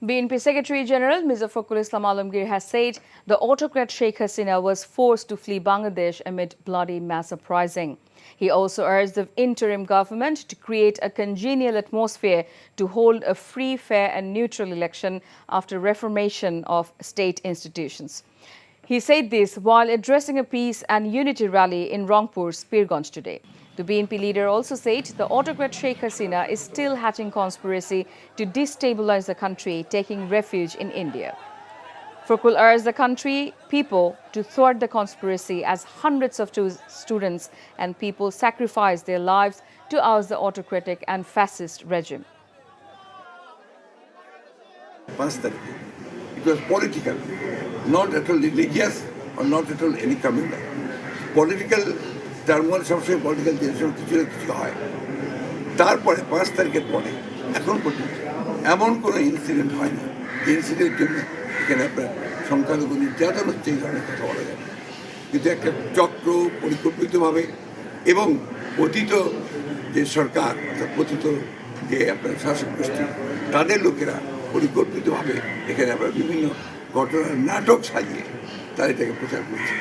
BNP Secretary General Mirza Fakhrul Islam Alamgir has said the autocrat Sheikh Hasina was forced to flee Bangladesh amid bloody mass uprising. He also urged the interim government to create a congenial atmosphere to hold a free, fair and neutral election after reformation of state institutions. He said this while addressing a peace and unity rally in Rangpur's Pirganj today. The BNP leader also said the autocrat Sheikh Hasina is still hatching conspiracy to destabilize the country, taking refuge in India. Fakhrul urged the country people to thwart the conspiracy as hundreds of students and people sacrificed their lives to oust the autocratic and fascist regime. It was political, not at all religious or not at all any communal. Political টার্মোয়াল সবসময় political tension কিছু না কিছু হয়। তারপরে 5 তারিখের পরে এখন পর্যন্ত এমন কোনো ইনসিডেন্ট হয়নি যে ইনসিডেন্টের জন্য এখানে আপনার সংখ্যালঘু নির্যাতন হচ্ছে এই ধরনের কথা বলা যাবে। কিন্তু একটা চক্র পরিকল্পিতভাবে এবং পতিত যে সরকার অর্থাৎ পতিত যে আপনার শাসক গোষ্ঠী তাদের লোকেরা পরিকল্পিতভাবে এখানে আপনার বিভিন্ন ঘটনার নাটক সাজিয়ে তারা এটাকে প্রচার করছে।